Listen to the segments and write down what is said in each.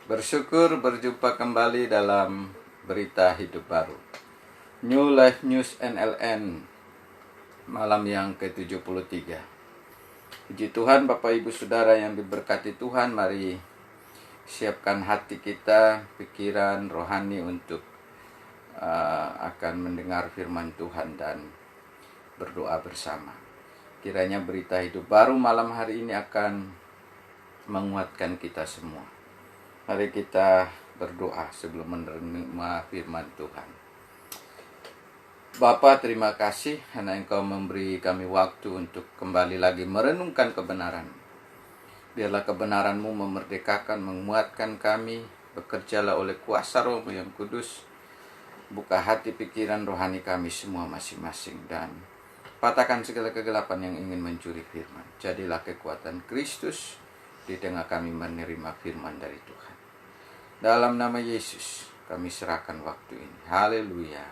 Bersyukur berjumpa kembali dalam berita hidup baru. New Life News NLN malam yang ke-73. Puji Tuhan Bapak Ibu Saudara yang diberkati Tuhan, mari siapkan hati kita, pikiran, rohani untuk akan mendengar firman Tuhan dan berdoa bersama. Kiranya berita hidup baru malam hari ini akan menguatkan kita semua. Mari kita berdoa sebelum menerima firman Tuhan. Bapa, terima kasih karena Engkau memberi kami waktu untuk kembali lagi merenungkan kebenaran. Biarlah kebenaran-Mu memerdekakan, menguatkan kami. Bekerjalah oleh kuasa Roh yang kudus. Buka hati, pikiran, rohani kami semua masing-masing. Dan patahkan segala kegelapan yang ingin mencuri firman. Jadilah kekuatan Kristus di tengah kami menerima firman dari Tuhan. Dalam nama Yesus kami serahkan waktu ini. Haleluya.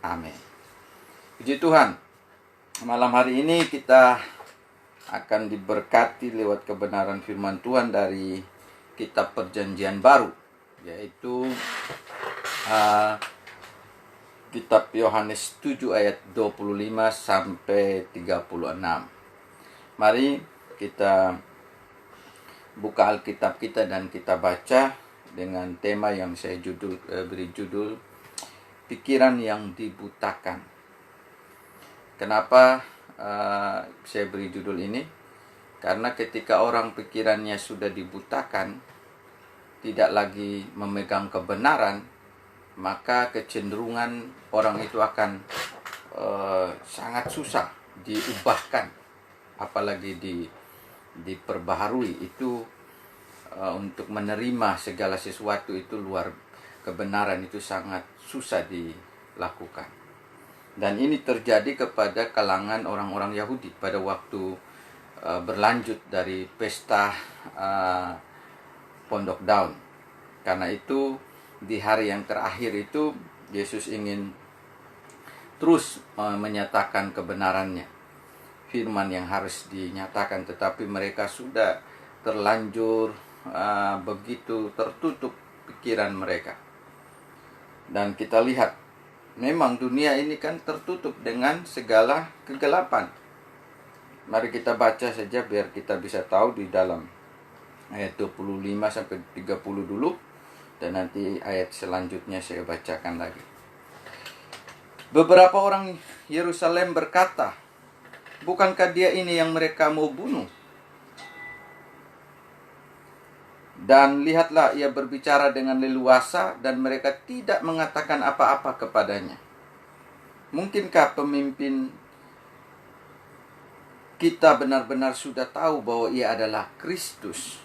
Amin. Puji Tuhan. Malam hari ini kita akan diberkati lewat kebenaran firman Tuhan dari kitab Perjanjian Baru, yaitu kitab Yohanes 7 ayat 25 sampai 36. Mari kita buka Alkitab kita dan kita baca dengan tema yang saya beri judul pikiran yang dibutakan. Kenapa saya beri judul ini? Karena ketika orang pikirannya sudah dibutakan, tidak lagi memegang kebenaran, maka kecenderungan orang itu akan sangat susah diubahkan, apalagi diperbaharui. Itu untuk menerima segala sesuatu itu luar kebenaran itu sangat susah dilakukan. Dan ini terjadi kepada kalangan orang-orang Yahudi pada waktu berlanjut dari pesta Pondok Daun. Karena itu di hari yang terakhir itu Yesus ingin terus menyatakan kebenarannya, firman yang harus dinyatakan, tetapi mereka sudah terlanjur begitu tertutup pikiran mereka. Dan kita lihat memang dunia ini kan tertutup dengan segala kegelapan. Mari kita baca saja biar kita bisa tahu di dalam ayat 25 sampai 30 dulu, dan nanti ayat selanjutnya saya bacakan lagi. Beberapa orang Yerusalem berkata, "Bukankah dia ini yang mereka mau bunuh? Dan lihatlah, ia berbicara dengan leluasa dan mereka tidak mengatakan apa-apa kepadanya. Mungkinkah pemimpin kita benar-benar sudah tahu bahwa ia adalah Kristus?"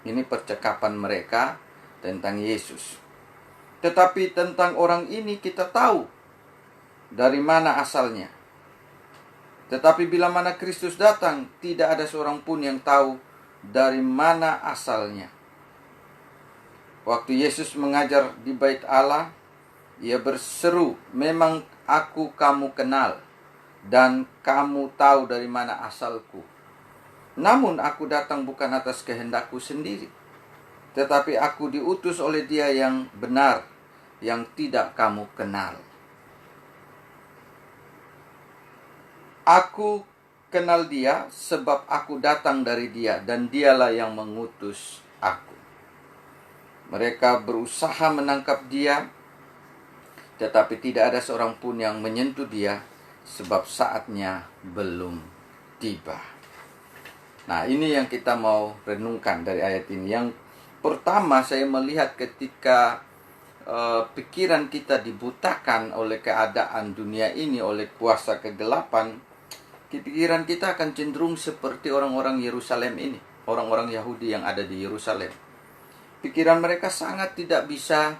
Ini percakapan mereka tentang Yesus. "Tetapi tentang orang ini kita tahu dari mana asalnya. Tetapi bila mana Kristus datang, tidak ada seorang pun yang tahu dari mana asalnya." Waktu Yesus mengajar di Bait Allah, ia berseru, "Memang aku kamu kenal, dan kamu tahu dari mana asalku. Namun aku datang bukan atas kehendakku sendiri, tetapi aku diutus oleh Dia yang benar, yang tidak kamu kenal. Aku kenal Dia sebab aku datang dari Dia, dan Dialah yang mengutus aku." Mereka berusaha menangkap Dia, tetapi tidak ada seorang pun yang menyentuh Dia, sebab saatnya belum tiba. Nah, ini yang kita mau renungkan dari ayat ini. Yang pertama, saya melihat ketika pikiran kita dibutakan oleh keadaan dunia ini, oleh kuasa kegelapan, pikiran kita akan cenderung seperti orang-orang Yerusalem ini, orang-orang Yahudi yang ada di Yerusalem. Pikiran mereka sangat tidak bisa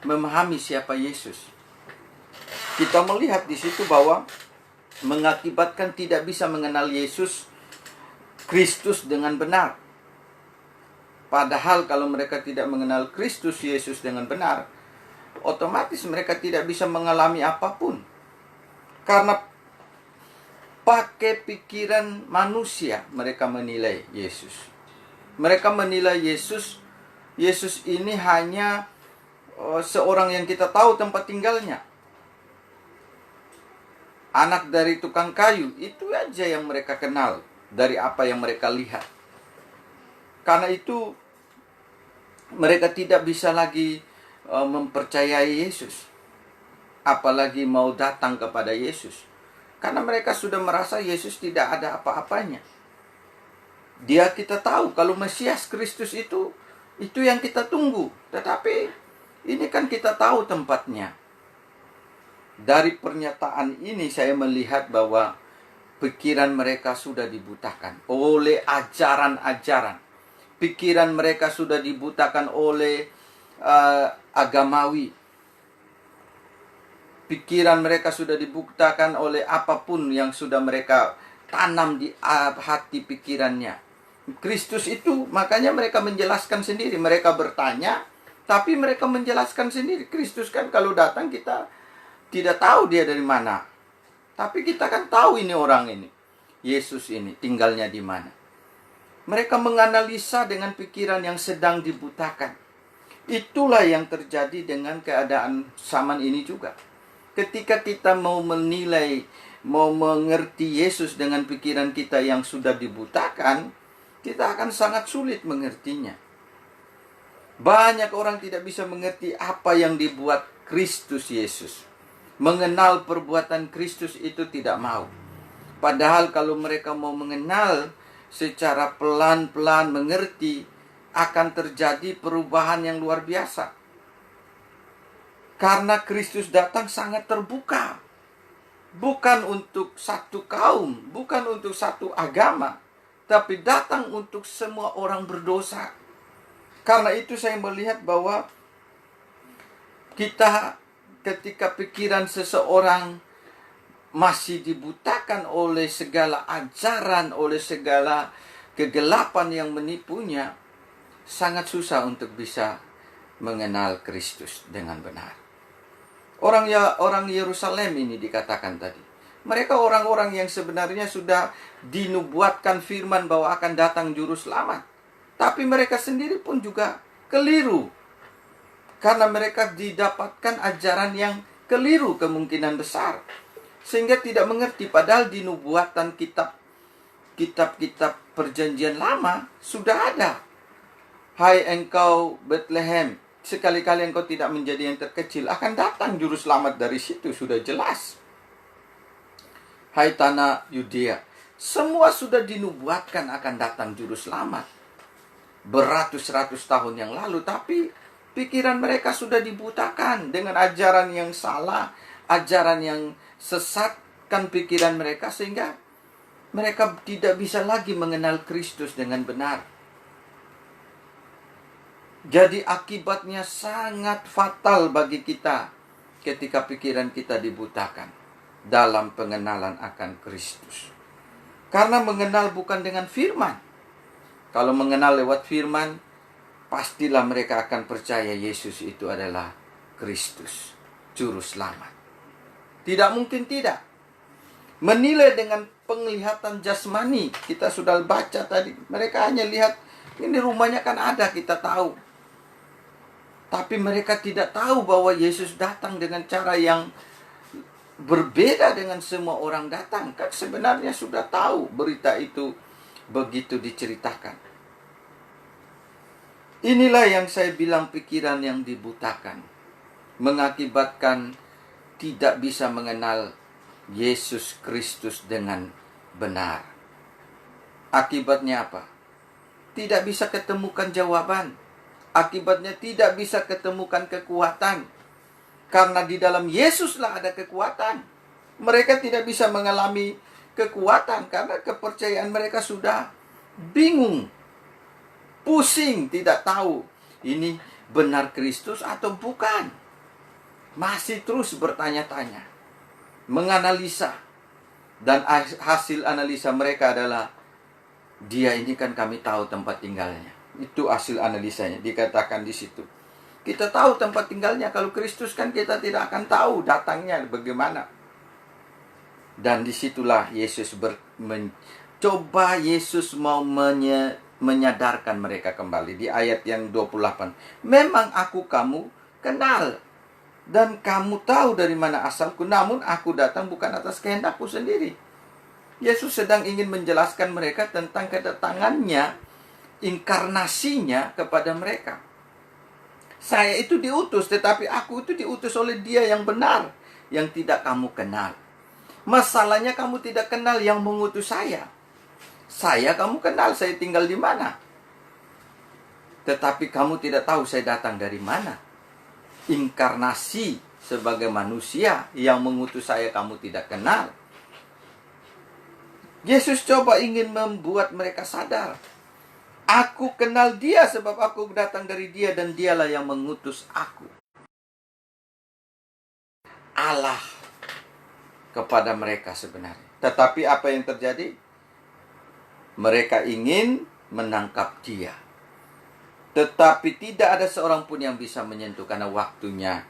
memahami siapa Yesus. Kita melihat di situ bahwa mengakibatkan tidak bisa mengenal Yesus Kristus dengan benar. Padahal kalau mereka tidak mengenal Kristus Yesus dengan benar, otomatis mereka tidak bisa mengalami apapun. Karena pakai pikiran manusia mereka menilai Yesus. Mereka menilai Yesus Yesus ini hanya seorang yang kita tahu tempat tinggalnya. Anak dari tukang kayu, itu aja yang mereka kenal dari apa yang mereka lihat. Karena itu mereka tidak bisa lagi mempercayai Yesus, apalagi mau datang kepada Yesus, karena mereka sudah merasa Yesus tidak ada apa-apanya. Dia kita tahu kalau Mesias Kristus itu yang kita tunggu, tetapi ini kan kita tahu tempatnya. Dari pernyataan ini saya melihat bahwa pikiran mereka sudah dibutakan oleh ajaran-ajaran. Pikiran mereka sudah dibutakan oleh agamawi. Pikiran mereka sudah dibutakan oleh apapun yang sudah mereka tanam di hati pikirannya. Kristus itu, makanya mereka menjelaskan sendiri. Mereka bertanya, tapi mereka menjelaskan sendiri. Kristus kan kalau datang kita tidak tahu dia dari mana. Tapi kita kan tahu ini orang ini. Yesus ini tinggalnya di mana. Mereka menganalisa dengan pikiran yang sedang dibutakan. Itulah yang terjadi dengan keadaan zaman ini juga. Ketika kita mau menilai, mau mengerti Yesus dengan pikiran kita yang sudah dibutakan, kita akan sangat sulit mengertinya. Banyak orang tidak bisa mengerti apa yang dibuat Kristus Yesus. Mengenal perbuatan Kristus itu tidak mau. Padahal kalau mereka mau mengenal secara pelan-pelan mengerti, akan terjadi perubahan yang luar biasa. Karena Kristus datang sangat terbuka. Bukan untuk satu kaum, bukan untuk satu agama, tapi datang untuk semua orang berdosa. Karena itu saya melihat bahwa kita ketika pikiran seseorang masih dibutakan oleh segala ajaran, oleh segala kegelapan yang menipunya, sangat susah untuk bisa mengenal Kristus dengan benar. Orang Yerusalem ini dikatakan tadi, mereka orang-orang yang sebenarnya sudah dinubuatkan firman bahwa akan datang juru selamat. Tapi mereka sendiri pun juga keliru. Karena mereka didapatkan ajaran yang keliru kemungkinan besar. Sehingga tidak mengerti, padahal di nubuatan kitab-kitab perjanjian lama sudah ada. Hai engkau Bethlehem, sekali-kali engkau tidak menjadi yang terkecil, akan datang juru selamat dari situ, sudah jelas. Hai tanah Yudea, semua sudah dinubuatkan akan datang juru selamat beratus-ratus tahun yang lalu, tapi pikiran mereka sudah dibutakan dengan ajaran yang salah, ajaran yang sesatkan pikiran mereka, sehingga mereka tidak bisa lagi mengenal Kristus dengan benar. Jadi akibatnya sangat fatal bagi kita ketika pikiran kita dibutakan dalam pengenalan akan Kristus. Karena mengenal bukan dengan firman. Kalau mengenal lewat firman, pastilah mereka akan percaya Yesus itu adalah Kristus, juru selamat. Tidak mungkin tidak. Menilai dengan penglihatan jasmani, kita sudah baca tadi. Mereka hanya lihat, ini rumahnya kan ada, kita tahu. Tapi mereka tidak tahu bahwa Yesus datang dengan cara yang berbeda dengan semua orang datang. Kan sebenarnya sudah tahu berita itu begitu diceritakan. Inilah yang saya bilang pikiran yang dibutakan. Mengakibatkan tidak bisa mengenal Yesus Kristus dengan benar. Akibatnya apa? Tidak bisa ketemukan jawaban. Akibatnya tidak bisa ketemukan kekuatan. Karena di dalam Yesuslah ada kekuatan. Mereka tidak bisa mengalami kekuatan karena kepercayaan mereka sudah bingung, pusing, tidak tahu ini benar Kristus atau bukan. Masih terus bertanya-tanya, menganalisa. Dan hasil analisa mereka adalah, dia ini kan kami tahu tempat tinggalnya. Itu hasil analisanya, dikatakan di situ. Kita tahu tempat tinggalnya. Kalau Kristus kan kita tidak akan tahu datangnya bagaimana. Dan disitulah Yesus mencoba, Yesus mau menyadarkan mereka kembali. Di ayat yang 28. Memang aku kamu kenal, dan kamu tahu dari mana asalku, namun aku datang bukan atas kehendakku sendiri. Yesus sedang ingin menjelaskan mereka tentang kedatangannya, inkarnasinya kepada mereka. Saya itu diutus, tetapi aku itu diutus oleh Dia yang benar, yang tidak kamu kenal. Masalahnya kamu tidak kenal yang mengutus saya. Saya kamu kenal, saya tinggal di mana. Tetapi kamu tidak tahu saya datang dari mana. Inkarnasi sebagai manusia yang mengutus saya kamu tidak kenal. Yesus coba ingin membuat mereka sadar. Aku kenal Dia sebab aku datang dari Dia dan Dialah yang mengutus aku. Allah kepada mereka sebenarnya. Tetapi apa yang terjadi? Mereka ingin menangkap Dia. Tetapi tidak ada seorang pun yang bisa menyentuh karena waktunya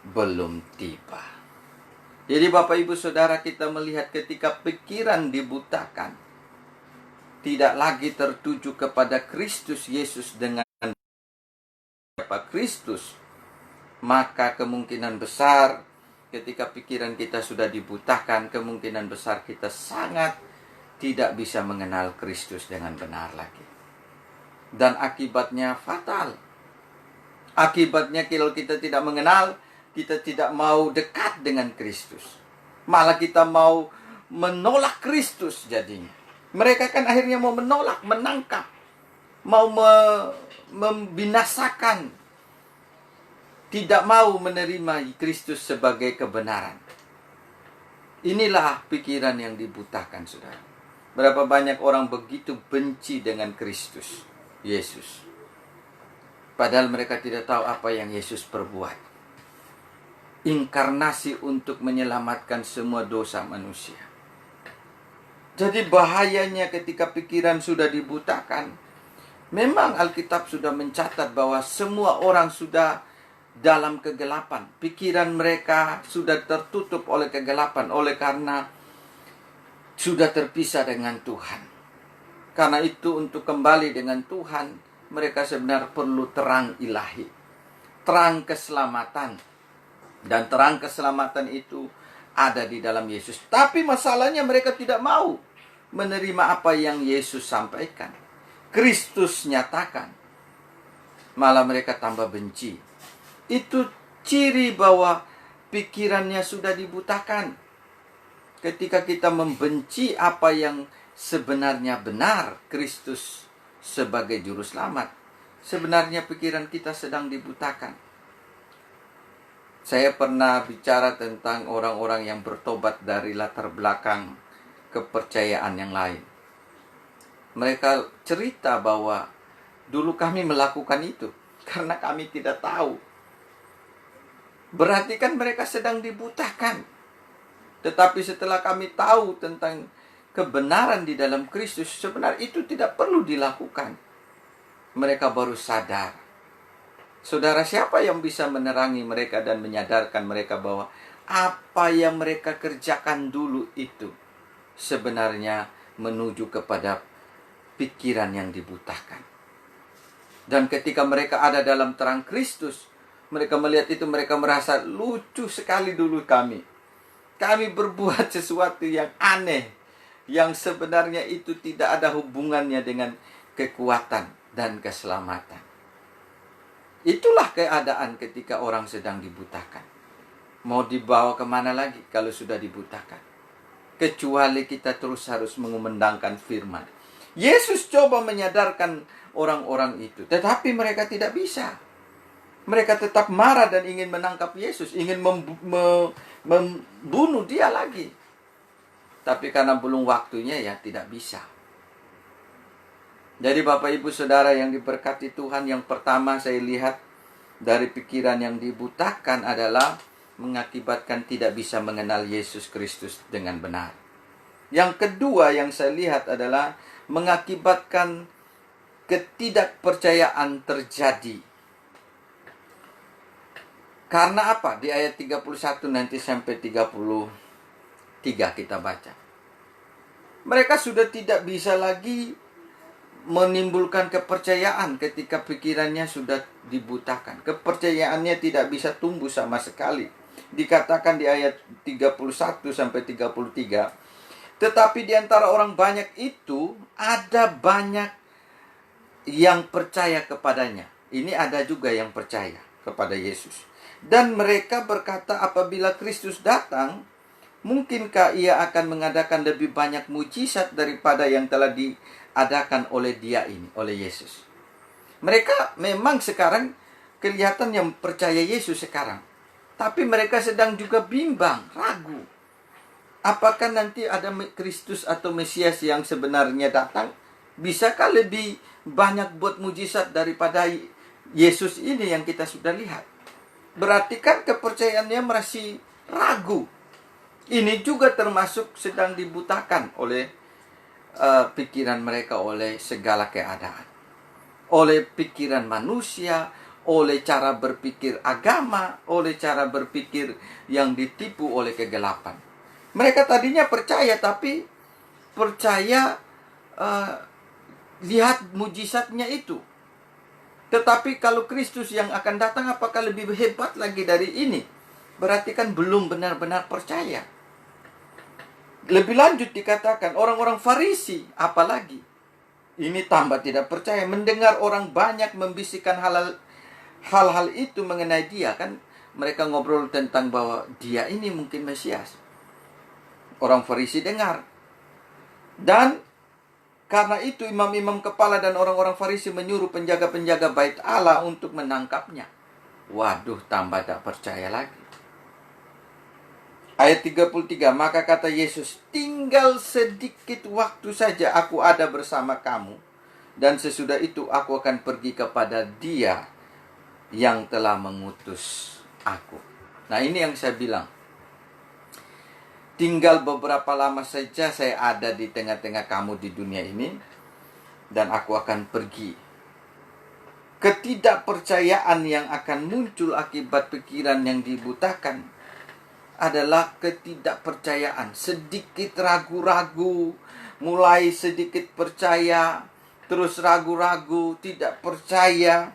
belum tiba. Jadi Bapak Ibu Saudara, kita melihat ketika pikiran dibutakan, tidak lagi tertuju kepada Kristus Yesus dengan siapa Kristus, maka kemungkinan besar ketika pikiran kita sudah dibutakan, kemungkinan besar kita sangat tidak bisa mengenal Kristus dengan benar lagi. Dan akibatnya fatal. Akibatnya kalau kita tidak mengenal, kita tidak mau dekat dengan Kristus. Malah kita mau menolak Kristus jadinya. Mereka kan akhirnya mau menolak, menangkap. Mau membinasakan. Tidak mau menerima Kristus sebagai kebenaran. Inilah pikiran yang dibutakan, saudara. Berapa banyak orang begitu benci dengan Kristus Yesus. Padahal mereka tidak tahu apa yang Yesus perbuat. Inkarnasi untuk menyelamatkan semua dosa manusia. Jadi bahayanya ketika pikiran sudah dibutakan. Memang Alkitab sudah mencatat bahwa semua orang sudah dalam kegelapan. Pikiran mereka sudah tertutup oleh kegelapan. Oleh karena sudah terpisah dengan Tuhan. Karena itu untuk kembali dengan Tuhan, mereka sebenarnya perlu terang ilahi. Terang keselamatan. Dan terang keselamatan itu ada di dalam Yesus. Tapi masalahnya mereka tidak mau menerima apa yang Yesus sampaikan. Kristus nyatakan. Malah mereka tambah benci. Itu ciri bahwa pikirannya sudah dibutakan. Ketika kita membenci apa yang sebenarnya benar, Kristus sebagai juru selamat, sebenarnya pikiran kita sedang dibutakan. Saya pernah bicara tentang orang-orang yang bertobat dari latar belakang kepercayaan yang lain. Mereka cerita bahwa dulu kami melakukan itu karena kami tidak tahu. Berarti kan mereka sedang dibutakan. Tetapi setelah kami tahu tentang kebenaran di dalam Kristus, sebenarnya itu tidak perlu dilakukan. Mereka baru sadar. Saudara, siapa yang bisa menerangi mereka dan menyadarkan mereka bahwa apa yang mereka kerjakan dulu itu sebenarnya menuju kepada pikiran yang dibutakan. Dan ketika mereka ada dalam terang Kristus, mereka melihat itu, mereka merasa lucu sekali dulu kami. Kami berbuat sesuatu yang aneh, yang sebenarnya itu tidak ada hubungannya dengan kekuatan dan keselamatan. Itulah keadaan ketika orang sedang dibutakan. Mau dibawa kemana lagi kalau sudah dibutakan? Kecuali kita terus harus mengumandangkan firman. Yesus coba menyadarkan orang-orang itu, tetapi mereka tidak bisa. Mereka tetap marah dan ingin menangkap Yesus, ingin membunuh Dia lagi. Tapi karena belum waktunya, ya tidak bisa. Jadi Bapak Ibu Saudara yang diberkati Tuhan, yang pertama saya lihat dari pikiran yang dibutakan adalah mengakibatkan tidak bisa mengenal Yesus Kristus dengan benar. Yang kedua yang saya lihat adalah mengakibatkan ketidakpercayaan terjadi. Karena apa? Di ayat 31 nanti sampai 33 kita baca. Mereka sudah tidak bisa lagi menimbulkan kepercayaan ketika pikirannya sudah dibutakan. Kepercayaannya tidak bisa tumbuh sama sekali. Dikatakan di ayat 31 sampai 33, tetapi di antara orang banyak itu ada banyak yang percaya kepadanya. Ini ada juga yang percaya kepada Yesus. Dan mereka berkata, apabila Kristus datang, mungkinkah ia akan mengadakan lebih banyak mujizat daripada yang telah diadakan oleh dia ini, oleh Yesus. Mereka memang sekarang kelihatan yang percaya Yesus sekarang. Tapi mereka sedang juga bimbang, ragu. Apakah nanti ada Kristus atau Mesias yang sebenarnya datang? Bisakah lebih banyak buat mujizat daripada Yesus ini yang kita sudah lihat? Berarti kan kepercayaannya masih ragu. Ini juga termasuk sedang dibutakan oleh pikiran mereka, oleh segala keadaan. Oleh pikiran manusia, oleh cara berpikir agama, oleh cara berpikir yang ditipu oleh kegelapan. Mereka tadinya percaya, tapi percaya lihat mujizatnya itu. Tetapi kalau Kristus yang akan datang, apakah lebih hebat lagi dari ini? Berarti kan belum benar-benar percaya. Lebih lanjut dikatakan, orang-orang Farisi apalagi. Ini tambah tidak percaya. Mendengar orang banyak membisikkan hal-hal itu mengenai dia. Kan mereka ngobrol tentang bahwa dia ini mungkin Mesias. Orang Farisi dengar. Dan karena itu imam-imam kepala dan orang-orang Farisi menyuruh penjaga-penjaga bait Allah untuk menangkapnya. Waduh, tambah tak percaya lagi. Ayat 33, maka kata Yesus, tinggal sedikit waktu saja aku ada bersama kamu, dan sesudah itu aku akan pergi kepada Dia yang telah mengutus aku. Nah, ini yang saya bilang. Tinggal beberapa lama saja saya ada di tengah-tengah kamu di dunia ini, dan aku akan pergi. Ketidakpercayaan yang akan muncul akibat pikiran yang dibutakan adalah ketidakpercayaan. Sedikit ragu-ragu, mulai sedikit percaya, terus ragu-ragu, tidak percaya,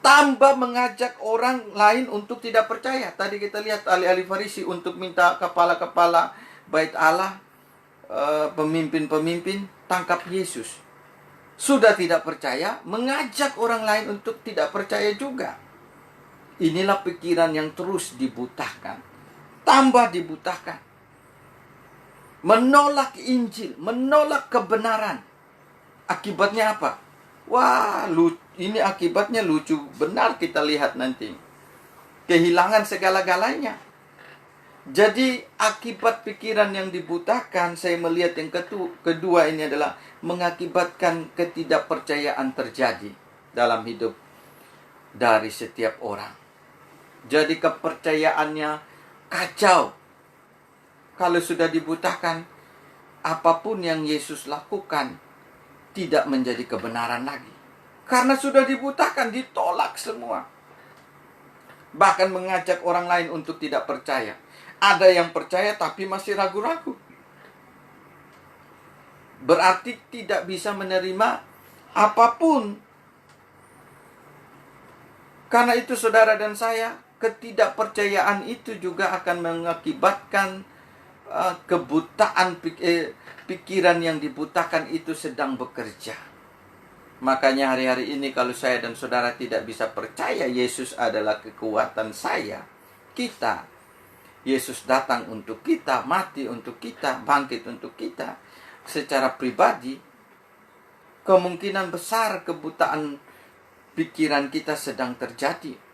tambah mengajak orang lain untuk tidak percaya. Tadi kita lihat ahli-ahli Farisi untuk minta kepala-kepala bait Allah, pemimpin-pemimpin, tangkap Yesus. Sudah tidak percaya, mengajak orang lain untuk tidak percaya juga. Inilah pikiran yang terus dibutakan, tambah dibutakan. Menolak Injil, menolak kebenaran. Akibatnya apa? Wah, ini akibatnya lucu benar, kita lihat nanti. Kehilangan segala-galanya. Jadi akibat pikiran yang dibutakan, saya melihat yang kedua ini adalah mengakibatkan ketidakpercayaan terjadi dalam hidup dari setiap orang. Jadi kepercayaannya kacau. Kalau sudah dibutakan, apapun yang Yesus lakukan tidak menjadi kebenaran lagi. Karena sudah dibutakan, ditolak semua. Bahkan mengajak orang lain untuk tidak percaya. Ada yang percaya tapi masih ragu-ragu. Berarti tidak bisa menerima apapun. Karena itu saudara dan saya, ketidakpercayaan itu juga akan mengakibatkan kebutaan pikiran yang dibutakan itu sedang bekerja. Makanya hari-hari ini kalau saya dan saudara tidak bisa percaya Yesus adalah kekuatan saya, kita, Yesus datang untuk kita, mati untuk kita, bangkit untuk kita, secara pribadi, kemungkinan besar kebutaan pikiran kita sedang terjadi.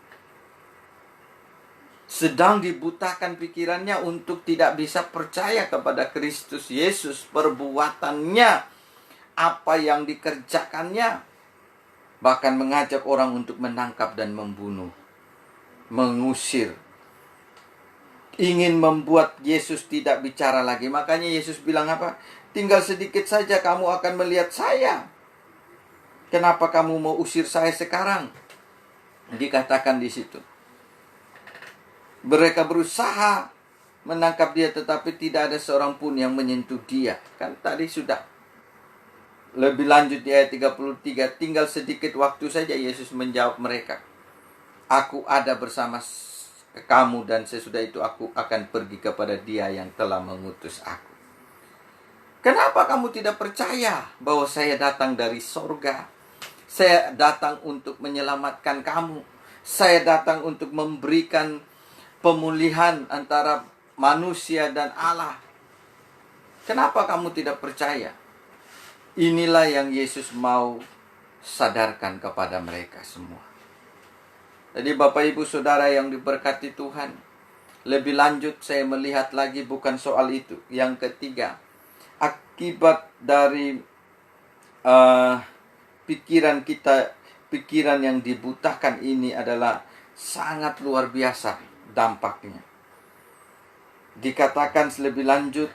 Sedang dibutakan pikirannya untuk tidak bisa percaya kepada Kristus Yesus, perbuatannya, apa yang dikerjakannya. Bahkan mengajak orang untuk menangkap dan membunuh, mengusir. Ingin membuat Yesus tidak bicara lagi. Makanya Yesus bilang apa? Tinggal sedikit saja kamu akan melihat saya. Kenapa kamu mau usir saya sekarang? Dikatakan di situ. Mereka berusaha menangkap dia, tetapi tidak ada seorang pun yang menyentuh dia. Kan tadi sudah. Lebih lanjut di ayat 33, tinggal sedikit waktu saja Yesus menjawab mereka, aku ada bersama kamu dan sesudah itu aku akan pergi kepada Dia yang telah mengutus aku. Kenapa kamu tidak percaya bahwa saya datang dari sorga? Saya datang untuk menyelamatkan kamu. Saya datang untuk memberikan pemulihan antara manusia dan Allah. Kenapa kamu tidak percaya? Inilah yang Yesus mau sadarkan kepada mereka semua. Jadi Bapak Ibu Saudara yang diberkati Tuhan, lebih lanjut saya melihat lagi bukan soal itu. Yang ketiga, akibat dari pikiran kita, pikiran yang dibutakan ini adalah sangat luar biasa dampaknya. Dikatakan lebih lanjut,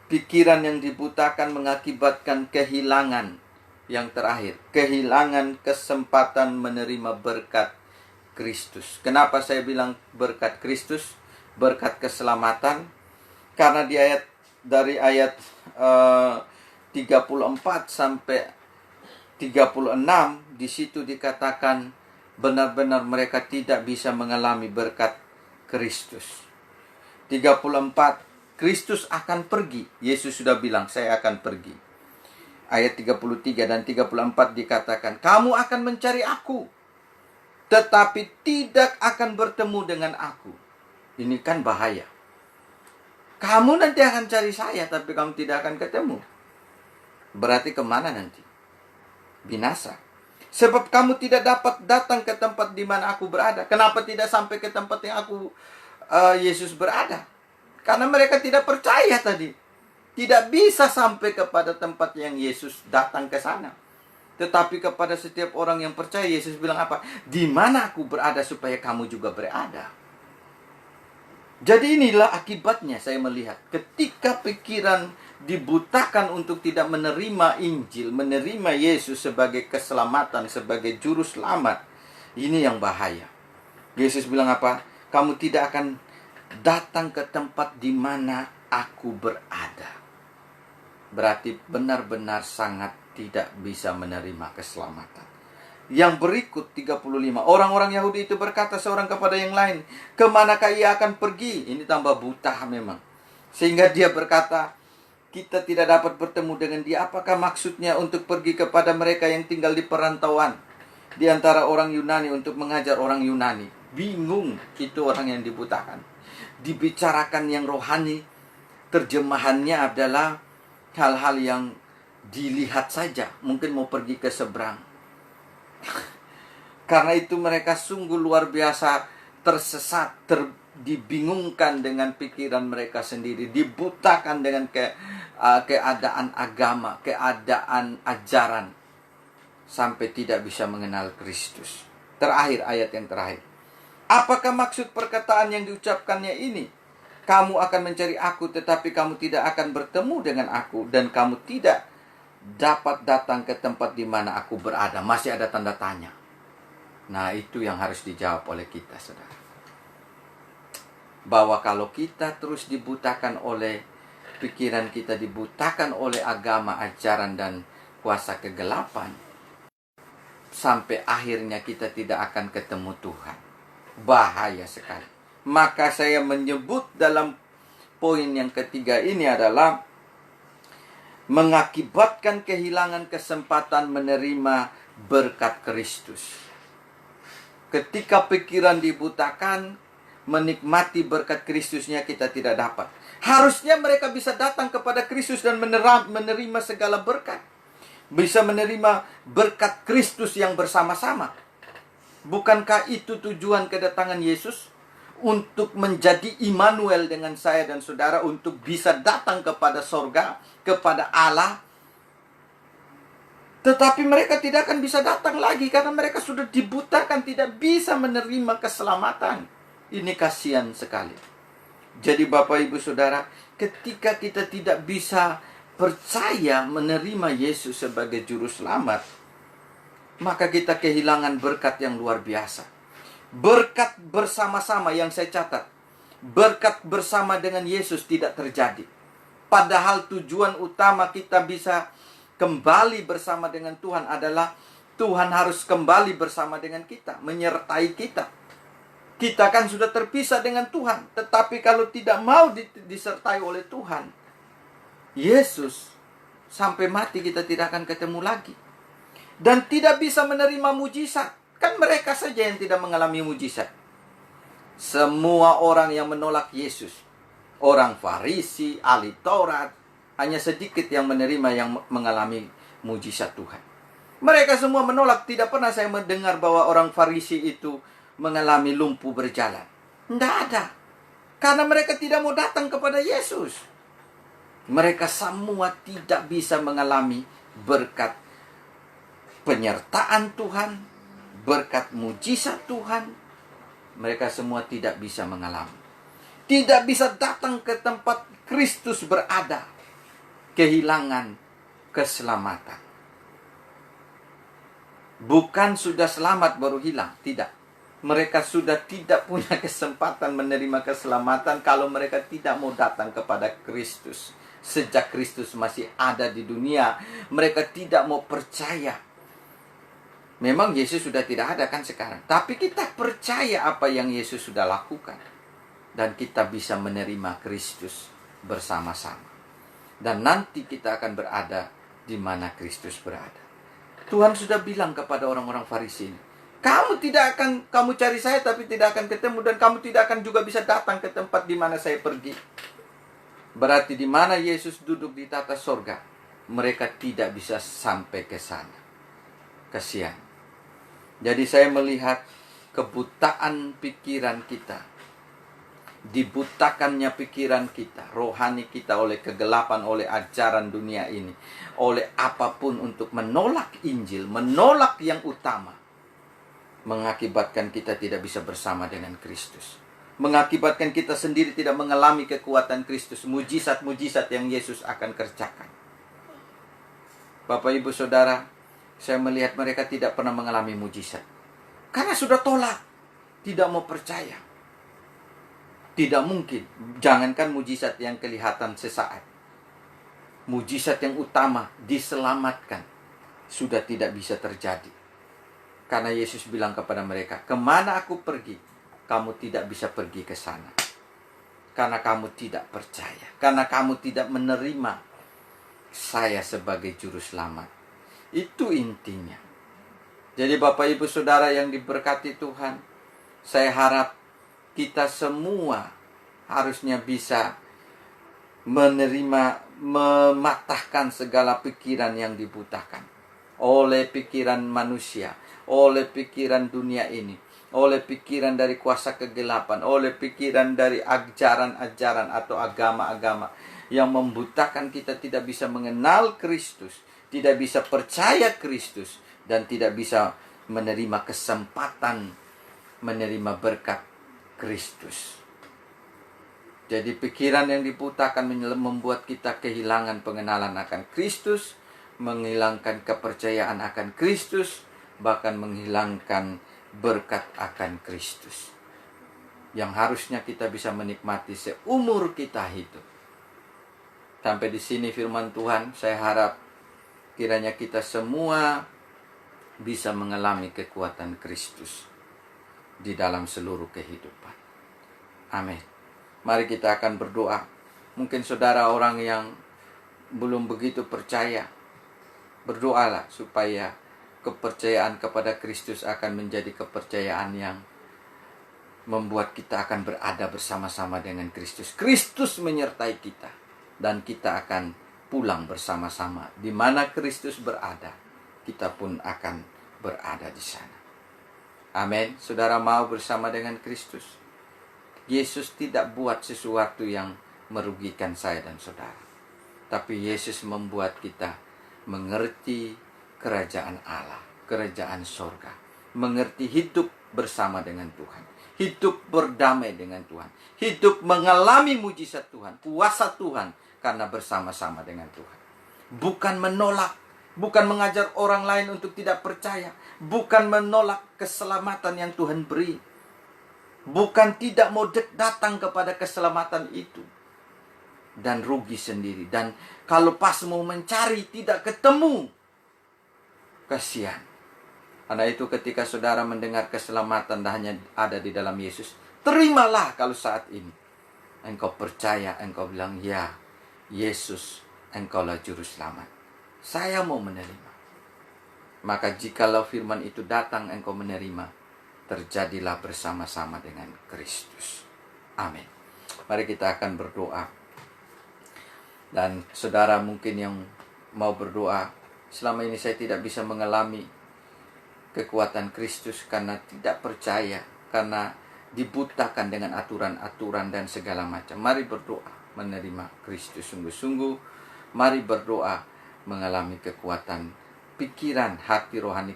pikiran yang dibutakan mengakibatkan kehilangan yang terakhir, kehilangan kesempatan menerima berkat Kristus. Kenapa saya bilang berkat Kristus? Berkat keselamatan. Karena dari ayat 34 sampai 36 di situ dikatakan benar-benar mereka tidak bisa mengalami berkat Kristus. 34, Kristus akan pergi. Yesus sudah bilang, saya akan pergi. Ayat 33 dan 34 dikatakan, kamu akan mencari aku, tetapi tidak akan bertemu dengan aku. Ini kan bahaya. Kamu nanti akan cari saya, tapi kamu tidak akan ketemu. Berarti kemana nanti? Binasa. Sebab kamu tidak dapat datang ke tempat di mana aku berada. Kenapa tidak sampai ke tempat yang Yesus berada? Karena mereka tidak percaya tadi. Tidak bisa sampai kepada tempat yang Yesus datang ke sana. Tetapi kepada setiap orang yang percaya, Yesus bilang apa? Di mana aku berada supaya kamu juga berada. Jadi inilah akibatnya saya melihat. Ketika pikiran dibutakan untuk tidak menerima Injil, menerima Yesus sebagai keselamatan, sebagai juru selamat, ini yang bahaya. Yesus bilang apa? Kamu tidak akan datang ke tempat di mana aku berada. Berarti benar-benar sangat tidak bisa menerima keselamatan. Yang berikut 35, orang-orang Yahudi itu berkata seorang kepada yang lain, kemanakah ia akan pergi? Ini tambah buta memang. Sehingga dia berkata, kita tidak dapat bertemu dengan dia. Apakah maksudnya untuk pergi kepada mereka yang tinggal di perantauan di antara orang Yunani untuk mengajar orang Yunani? Bingung itu orang yang dibutakan. Dibicarakan yang rohani, terjemahannya adalah hal-hal yang dilihat saja. Mungkin mau pergi ke seberang. Karena itu mereka sungguh luar biasa tersesat, dibingungkan dengan pikiran mereka sendiri, dibutakan dengan keadaan agama, keadaan ajaran, sampai tidak bisa mengenal Kristus. Terakhir, ayat yang terakhir. Apakah maksud perkataan yang diucapkannya ini? Kamu akan mencari aku, tetapi kamu tidak akan bertemu dengan aku, dan kamu tidak dapat datang ke tempat di mana aku berada. Masih ada tanda tanya. Nah, itu yang harus dijawab oleh kita, saudara. Bahwa kalau kita terus dibutakan oleh pikiran kita, dibutakan oleh agama, ajaran, dan kuasa kegelapan, sampai akhirnya kita tidak akan ketemu Tuhan. Bahaya sekali. Maka saya menyebut dalam poin yang ketiga ini adalah mengakibatkan kehilangan kesempatan menerima berkat Kristus. Ketika pikiran dibutakan, menikmati berkat Kristusnya kita tidak dapat. Harusnya mereka bisa datang kepada Kristus dan menerima segala berkat. Bisa menerima berkat Kristus yang bersama-sama. Bukankah itu tujuan kedatangan Yesus? Untuk menjadi Immanuel dengan saya dan saudara, untuk bisa datang kepada sorga, kepada Allah. Tetapi mereka tidak akan bisa datang lagi karena mereka sudah dibutakan, tidak bisa menerima keselamatan. Ini kasihan sekali. Jadi Bapak Ibu Saudara, ketika kita tidak bisa percaya menerima Yesus sebagai juru selamat, maka kita kehilangan berkat yang luar biasa. Berkat bersama-sama yang saya catat, berkat bersama dengan Yesus tidak terjadi. Padahal tujuan utama kita bisa kembali bersama dengan Tuhan adalah Tuhan harus kembali bersama dengan kita, menyertai kita. Kita kan sudah terpisah dengan Tuhan, tetapi kalau tidak mau disertai oleh Tuhan, Yesus, sampai mati kita tidak akan ketemu lagi. Dan tidak bisa menerima mujizat. Kan mereka saja yang tidak mengalami mujizat. Semua orang yang menolak Yesus, orang Farisi, ahli Taurat, hanya sedikit yang menerima, yang mengalami mujizat Tuhan. Mereka semua menolak. Tidak pernah saya mendengar bahwa orang Farisi itu mengalami lumpuh berjalan. Tidak ada. Karena mereka tidak mau datang kepada Yesus. Mereka semua tidak bisa mengalami berkat penyertaan Tuhan, berkat mujizat Tuhan. Mereka semua tidak bisa mengalami. Tidak bisa datang ke tempat Kristus berada. Kehilangan keselamatan. Bukan sudah selamat baru hilang. Tidak. Mereka sudah tidak punya kesempatan menerima keselamatan kalau mereka tidak mau datang kepada Kristus. Sejak Kristus masih ada di dunia, mereka tidak mau percaya. Memang Yesus sudah tidak ada kan sekarang. Tapi kita percaya apa yang Yesus sudah lakukan. Dan kita bisa menerima Kristus bersama-sama. Dan nanti kita akan berada di mana Kristus berada. Tuhan sudah bilang kepada orang-orang Farisi ini, kamu cari saya tapi tidak akan ketemu, dan kamu tidak akan juga bisa datang ke tempat di mana saya pergi. Berarti di mana Yesus duduk di tata sorga, mereka tidak bisa sampai ke sana. Kasihan. Jadi saya melihat kebutaan pikiran kita, dibutakannya pikiran kita, rohani kita oleh kegelapan, oleh ajaran dunia ini, oleh apapun untuk menolak Injil, menolak yang utama, mengakibatkan kita tidak bisa bersama dengan Kristus. Mengakibatkan kita sendiri tidak mengalami kekuatan Kristus, mujizat-mujizat yang Yesus akan kerjakan. Bapak, Ibu, Saudara, saya melihat mereka tidak pernah mengalami mujizat. Karena sudah tolak, tidak mau percaya. Tidak mungkin, jangankan mujizat yang kelihatan sesaat. Mujizat yang utama, diselamatkan, sudah tidak bisa terjadi. Karena Yesus bilang kepada mereka, kemana aku pergi, kamu tidak bisa pergi ke sana. Karena kamu tidak percaya. Karena kamu tidak menerima saya sebagai juru selamat. Itu intinya. Jadi Bapak, Ibu, Saudara yang diberkati Tuhan, saya harap kita semua harusnya bisa menerima, mematahkan segala pikiran yang dibutakan oleh pikiran manusia, oleh pikiran dunia ini, oleh pikiran dari kuasa kegelapan, oleh pikiran dari ajaran-ajaran atau agama-agama yang membutakan kita tidak bisa mengenal Kristus, tidak bisa percaya Kristus, dan tidak bisa menerima kesempatan menerima berkat Kristus. Jadi pikiran yang dibutakan membuat kita kehilangan pengenalan akan Kristus, menghilangkan kepercayaan akan Kristus, bahkan menghilangkan berkat akan Kristus yang harusnya kita bisa menikmati seumur kita hidup. Sampai di sini firman Tuhan. Saya harap kiranya kita semua bisa mengalami kekuatan Kristus di dalam seluruh kehidupan. Amin. Mari kita akan berdoa. Mungkin saudara orang yang belum begitu percaya, berdoalah supaya kepercayaan kepada Kristus akan menjadi kepercayaan yang membuat kita akan berada bersama-sama dengan Kristus. Kristus menyertai kita, dan kita akan pulang bersama-sama. Di mana Kristus berada, kita pun akan berada di sana. Amin. Saudara mau bersama dengan Kristus? Yesus tidak buat sesuatu yang merugikan saya dan saudara. Tapi Yesus membuat kita mengerti kerajaan Allah, kerajaan sorga. Mengerti hidup bersama dengan Tuhan. Hidup berdamai dengan Tuhan. Hidup mengalami mujizat Tuhan, kuasa Tuhan, karena bersama-sama dengan Tuhan. Bukan menolak, bukan mengajar orang lain untuk tidak percaya, bukan menolak keselamatan yang Tuhan beri, bukan tidak mau datang kepada keselamatan itu. dan rugi sendiri. Dan kalau pas mau mencari tidak ketemu, kasihan. Karena itu ketika saudara mendengar keselamatan dan hanya ada di dalam Yesus, terimalah kalau saat ini engkau percaya, engkau bilang, ya Yesus, engkaulah juru selamat. Saya mau menerima. Maka jikalau firman itu datang, engkau menerima, terjadilah bersama-sama dengan Kristus. Amin. Mari kita akan berdoa. Dan saudara mungkin yang mau berdoa, selama ini saya tidak bisa mengalami kekuatan Kristus karena tidak percaya, karena dibutakan dengan aturan-aturan dan segala macam. Mari berdoa menerima Kristus sungguh-sungguh. Mari berdoa mengalami kekuatan pikiran, hati rohani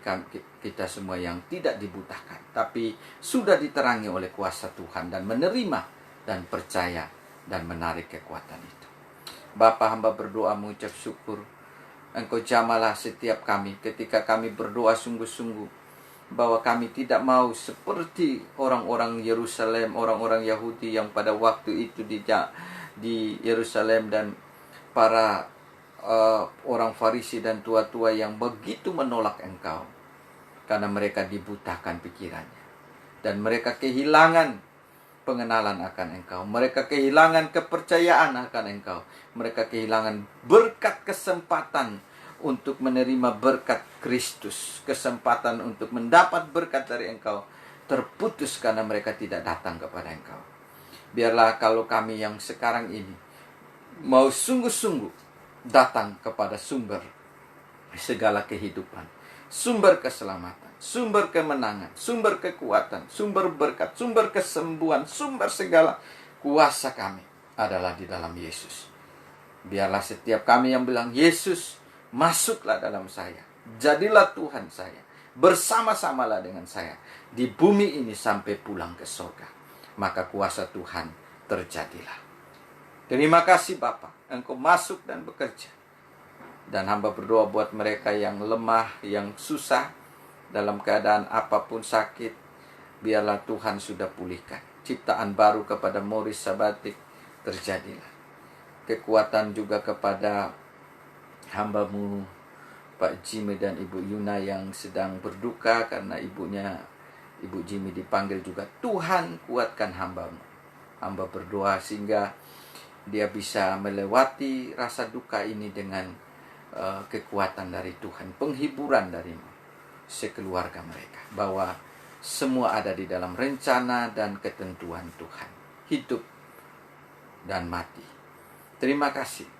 kita semua yang tidak dibutakan, tapi sudah diterangi oleh kuasa Tuhan, dan menerima dan percaya dan menarik kekuatan itu. Bapa, hamba berdoa mengucap syukur. Engkau jamalah setiap kami ketika kami berdoa sungguh-sungguh, bahwa kami tidak mau seperti orang-orang Yerusalem, orang-orang Yahudi yang pada waktu itu di Yerusalem, dan para orang Farisi dan tua-tua yang begitu menolak Engkau karena mereka dibutakan pikirannya, dan mereka kehilangan pengenalan akan Engkau. Mereka kehilangan kepercayaan akan Engkau. Mereka kehilangan berkat, kesempatan untuk menerima berkat Kristus. Kesempatan untuk mendapat berkat dari Engkau terputus karena mereka tidak datang kepada Engkau. Biarlah kalau kami yang sekarang ini mau sungguh-sungguh datang kepada sumber segala kehidupan, sumber keselamatan, sumber kemenangan, sumber kekuatan, sumber berkat, sumber kesembuhan, sumber segala kuasa kami adalah di dalam Yesus. Biarlah setiap kami yang bilang, Yesus, masuklah dalam saya, jadilah Tuhan saya, bersama-samalah dengan saya di bumi ini sampai pulang ke surga. Maka kuasa Tuhan terjadilah. Terima kasih Bapa, Engkau masuk dan bekerja. Dan hamba berdoa buat mereka yang lemah, yang susah, dalam keadaan apapun sakit, biarlah Tuhan sudah pulihkan. Ciptaan baru kepada Morris Sabatik terjadilah. Kekuatan juga kepada hamba-Mu Pak Jimmy dan Ibu Yuna yang sedang berduka karena Ibu Jimmy dipanggil juga. Tuhan kuatkan hamba-Mu. Hamba berdoa sehingga dia bisa melewati rasa duka ini dengan kekuatan dari Tuhan, penghiburan dari-Mu sekeluarga mereka, bahwa semua ada di dalam rencana dan ketentuan Tuhan, hidup dan mati. Terima kasih.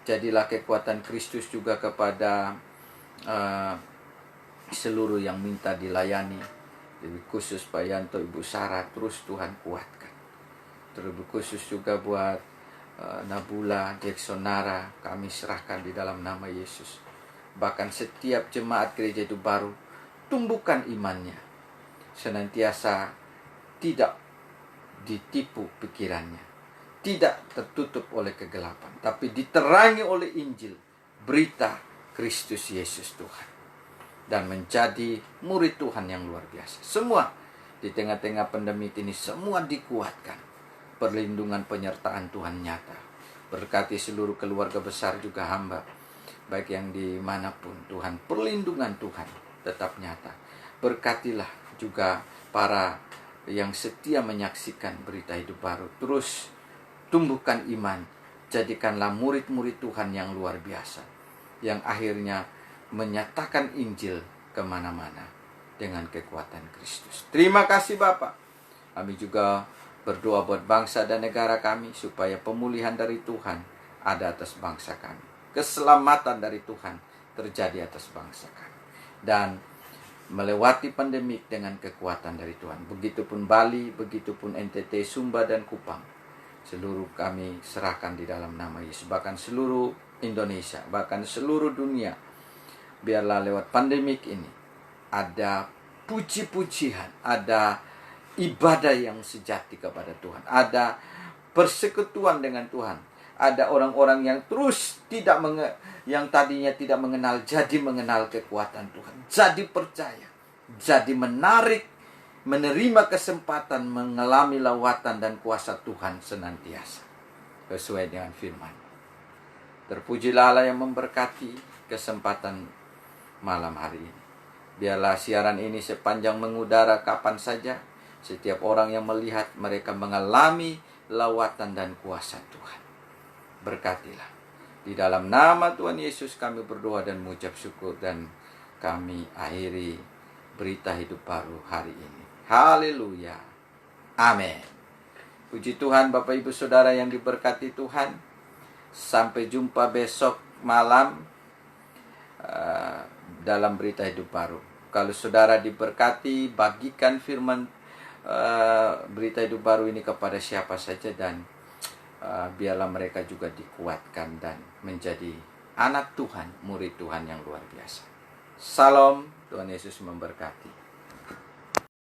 Jadilah kekuatan Kristus juga kepada seluruh yang minta dilayani, lebih khusus Pak Yanto, Ibu Sarah, terus Tuhan kuatkan. Terlebih khusus juga buat Nabula, Jacksonara, kami serahkan di dalam nama Yesus. Bahkan setiap jemaat gereja itu baru, tumbuhkan imannya, senantiasa tidak ditipu pikirannya, tidak tertutup oleh kegelapan, tapi diterangi oleh Injil, berita Kristus Yesus Tuhan, dan menjadi murid Tuhan yang luar biasa. Semua di tengah-tengah pandemi ini semua dikuatkan. Perlindungan penyertaan Tuhan nyata. Berkati seluruh keluarga besar juga hamba, baik yang dimanapun Tuhan, perlindungan Tuhan tetap nyata. Berkatilah juga para yang setia menyaksikan berita hidup baru. Terus tumbuhkan iman, jadikanlah murid-murid Tuhan yang luar biasa, yang akhirnya menyatakan Injil kemana-mana dengan kekuatan Kristus. Terima kasih Bapa. Kami juga berdoa buat bangsa dan negara kami, supaya pemulihan dari Tuhan ada atas bangsa kami. Keselamatan dari Tuhan terjadi atas bangsa kami. Dan melewati pandemik dengan kekuatan dari Tuhan. Begitupun Bali, begitupun NTT, Sumba, dan Kupang. Seluruh kami serahkan di dalam nama Yesus. Bahkan seluruh Indonesia, bahkan seluruh dunia. Biarlah lewat pandemik ini ada puji-pujian, ada ibadah yang sejati kepada Tuhan, ada persekutuan dengan Tuhan, ada orang-orang yang terus yang tadinya tidak mengenal, jadi mengenal kekuatan Tuhan, jadi percaya, jadi menerima kesempatan mengalami lawatan dan kuasa Tuhan senantiasa. sesuai dengan firman. Terpujilah Allah yang memberkati kesempatan malam hari ini. Biarlah siaran ini sepanjang mengudara kapan saja, setiap orang yang melihat mereka mengalami lawatan dan kuasa Tuhan. Berkatilah. Di dalam nama Tuhan Yesus kami berdoa dan mengucap syukur, dan kami akhiri berita hidup baru hari ini. Haleluya. Amin. Puji Tuhan Bapak Ibu Saudara yang diberkati Tuhan. Sampai jumpa besok malam dalam berita hidup baru. Kalau saudara diberkati, bagikan firman berita hidup baru ini kepada siapa saja, dan biarlah mereka juga dikuatkan dan menjadi anak Tuhan, murid Tuhan yang luar biasa. Salam, Tuhan Yesus memberkati.